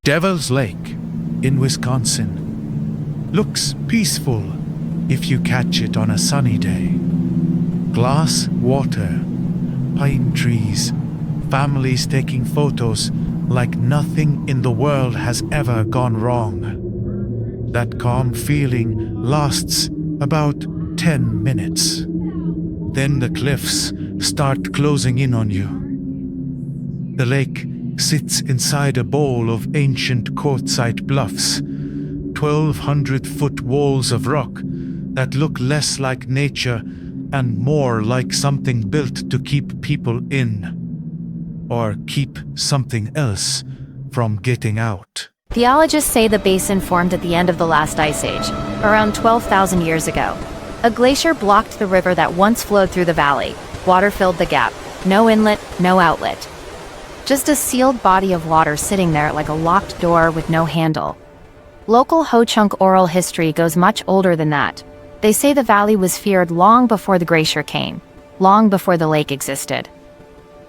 Devil's Lake in Wisconsin looks peaceful if you catch it on a sunny day. Glass water, pine trees, families taking photos like nothing in the world has ever gone wrong. That calm feeling lasts about 10 minutes. Then the cliffs start closing in on you. The lake sits inside a bowl of ancient quartzite bluffs, 1,200-foot walls of rock that look less like nature and more like something built to keep people in, or keep something else from getting out. Geologists say the basin formed at the end of the last ice age, around 12,000 years ago. A glacier blocked the river that once flowed through the valley. Water filled the gap. No inlet, no outlet. Just a sealed body of water sitting there like a locked door with no handle. Local Ho-Chunk oral history goes much older than that. They say the valley was feared long before the glacier came, long before the lake existed.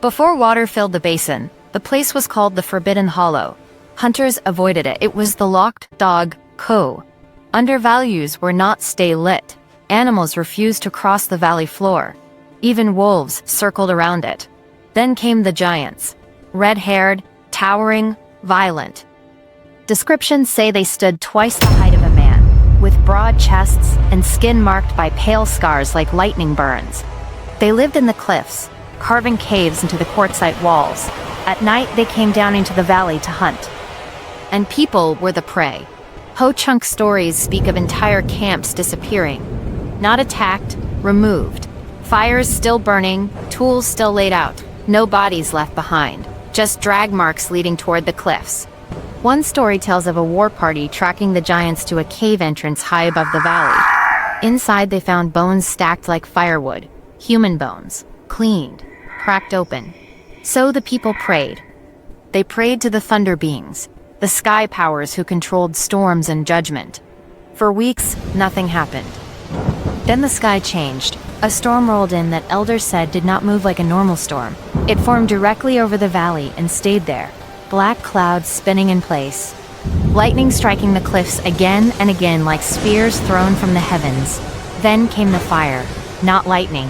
Before water filled the basin, the place was called the Forbidden Hollow. Hunters avoided it. It was the locked dog cove. Undervalues were not stay lit. Animals refused to cross the valley floor. Even wolves circled around it. Then came the giants. Red-haired, towering, violent. Descriptions say they stood twice the height of a man, with broad chests and skin marked by pale scars like lightning burns. They lived in the cliffs, carving caves into the quartzite walls. At night, they came down into the valley to hunt. And people were the prey. Ho-Chunk stories speak of entire camps disappearing. Not attacked, removed. Fires still burning, tools still laid out. No bodies left behind. Just drag marks leading toward the cliffs. One story tells of a war party tracking the giants to a cave entrance high above the valley. Inside they found bones stacked like firewood, human bones, cleaned, cracked open. So the people prayed. They prayed to the thunder beings, the sky powers who controlled storms and judgment. For weeks, nothing happened. Then the sky changed. A storm rolled in that elders said did not move like a normal storm. It formed directly over the valley and stayed there, black clouds spinning in place. Lightning striking the cliffs again and again like spears thrown from the heavens. Then came the fire. Not lightning,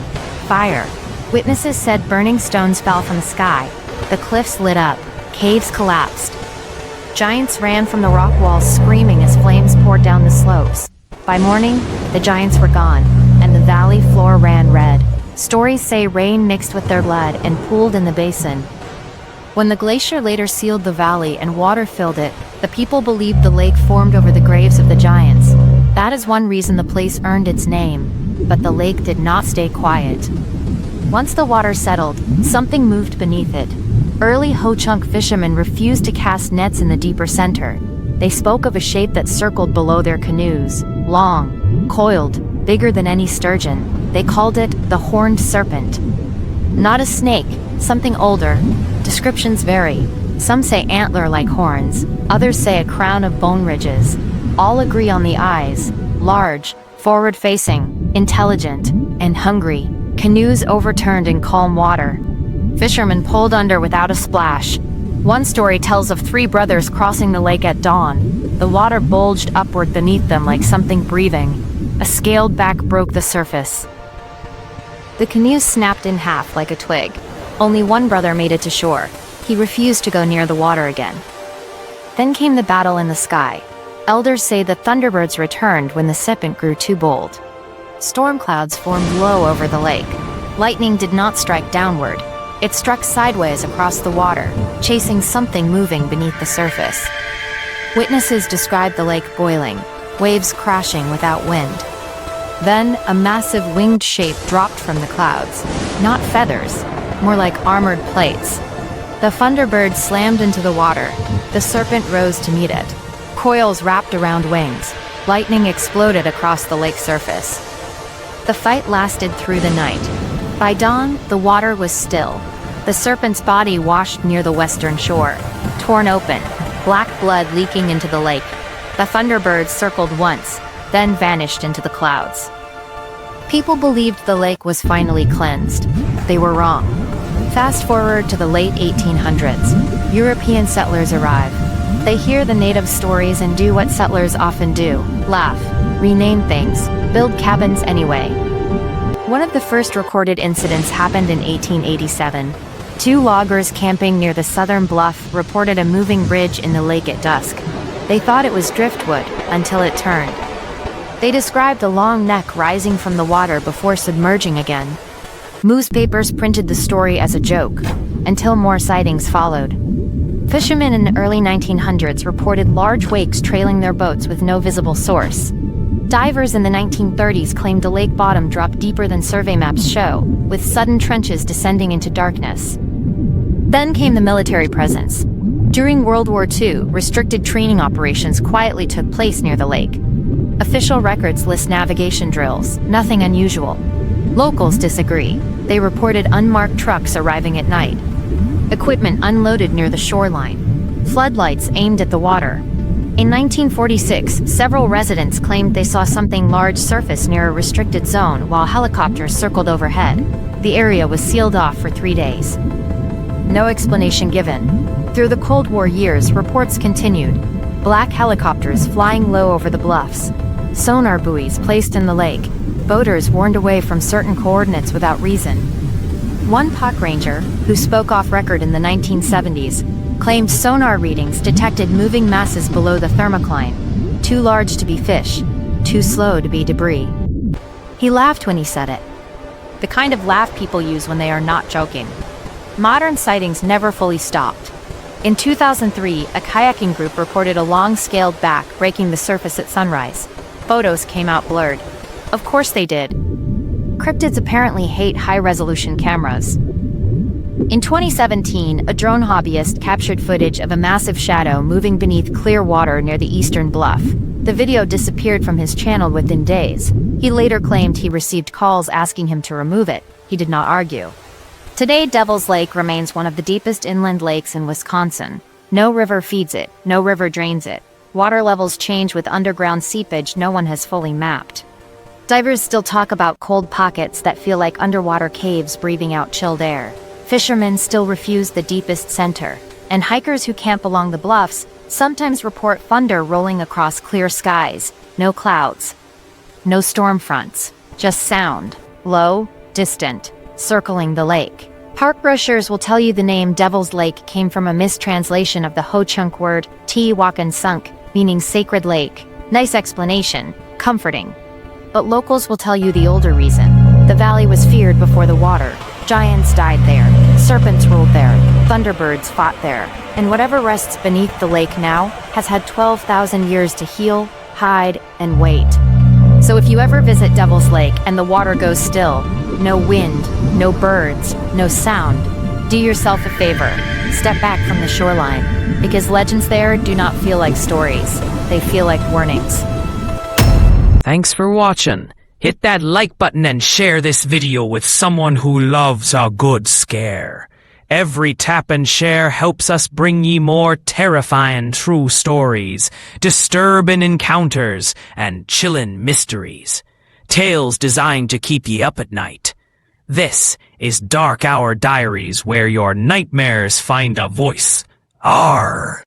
fire. Witnesses said burning stones fell from the sky. The cliffs lit up. Caves collapsed. Giants ran from the rock walls screaming as flames poured down the slopes. By morning, the giants were gone, and the valley floor ran red. Stories say rain mixed with their blood and pooled in the basin. When the glacier later sealed the valley and water filled it, the people believed the lake formed over the graves of the giants. That is one reason the place earned its name, but the lake did not stay quiet. Once the water settled, something moved beneath it. Early Ho-Chunk fishermen refused to cast nets in the deeper center. They spoke of a shape that circled below their canoes, long, coiled, bigger than any sturgeon. They called it the horned serpent. Not a snake, something older. Descriptions vary. Some say antler-like horns, others say a crown of bone ridges. All agree on the eyes, large, forward-facing, intelligent, and hungry. Canoes overturned in calm water. Fishermen pulled under without a splash. One story tells of 3 brothers crossing the lake at dawn. The water bulged upward beneath them like something breathing. A scaled back broke the surface. The canoes snapped in half like a twig. Only one brother made it to shore. He refused to go near the water again. Then came the battle in the sky. Elders say the Thunderbirds returned when the Serpent grew too bold. Storm clouds formed low over the lake. Lightning did not strike downward. It struck sideways across the water, chasing something moving beneath the surface. Witnesses described the lake boiling, waves crashing without wind. Then, a massive winged shape dropped from the clouds. Not feathers, more like armored plates. The Thunderbird slammed into the water. The Serpent rose to meet it. Coils wrapped around wings. Lightning exploded across the lake surface. The fight lasted through the night. By dawn, the water was still. The serpent's body washed near the western shore, torn open, black blood leaking into the lake. The Thunderbird circled once, then vanished into the clouds. People believed the lake was finally cleansed. They were wrong. Fast forward to the late 1800s. European settlers arrive. They hear the native stories and do what settlers often do: laugh, rename things, build cabins anyway. One of the first recorded incidents happened in 1887. Two loggers camping near the southern bluff reported a moving ridge in the lake at dusk. They thought it was driftwood until it turned. They described a long neck rising from the water before submerging again. Newspapers printed the story as a joke, until more sightings followed. Fishermen in the early 1900s reported large wakes trailing their boats with no visible source. Divers in the 1930s claimed the lake bottom dropped deeper than survey maps show, with sudden trenches descending into darkness. Then came the military presence. During World War II, restricted training operations quietly took place near the lake. Official records list navigation drills, nothing unusual. Locals disagree. They reported unmarked trucks arriving at night. Equipment unloaded near the shoreline. Floodlights aimed at the water. In 1946, several residents claimed they saw something large surface near a restricted zone while helicopters circled overhead. The area was sealed off for 3 days. No explanation given. Through the Cold War years, reports continued. Black helicopters flying low over the bluffs. Sonar buoys placed in the lake. Boaters warned away from certain coordinates without reason. One park ranger, who spoke off record in the 1970s, claimed sonar readings detected moving masses below the thermocline, too large to be fish, too slow to be debris. He laughed when he said it. The kind of laugh people use when they are not joking. Modern sightings never fully stopped. In 2003, a kayaking group reported a long scaled back breaking the surface at sunrise. Photos came out blurred. Of course they did. Cryptids apparently hate high-resolution cameras. In 2017, a drone hobbyist captured footage of a massive shadow moving beneath clear water near the eastern bluff. The video disappeared from his channel within days. He later claimed he received calls asking him to remove it. He did not argue. Today, Devil's Lake remains one of the deepest inland lakes in Wisconsin. No river feeds it, no river drains it. Water levels change with underground seepage no one has fully mapped. Divers still talk about cold pockets that feel like underwater caves breathing out chilled air. Fishermen still refuse the deepest center. And hikers who camp along the bluffs sometimes report thunder rolling across clear skies. No clouds. No storm fronts. Just sound. Low, distant, circling the lake. Park brochures will tell you the name Devil's Lake came from a mistranslation of the Ho-Chunk word Teewakan-sunk, meaning sacred lake. Nice explanation. Comforting. But locals will tell you the older reason. The valley was feared before the water. Giants died there. Serpents ruled there. Thunderbirds fought there. And whatever rests beneath the lake now has had 12,000 years to heal, hide, and wait. So if you ever visit Devil's Lake and the water goes still, no wind, no birds, no sound, do yourself a favor. Step back from the shoreline. Because legends there do not feel like stories. They feel like warnings. Thanks for watching. Hit that like button and share this video with someone who loves a good scare. Every tap and share helps us bring ye more terrifying true stories, disturbing encounters, and chillin' mysteries. Tales designed to keep ye up at night. This is Dark Hour Diaries, where your nightmares find a voice. Arr!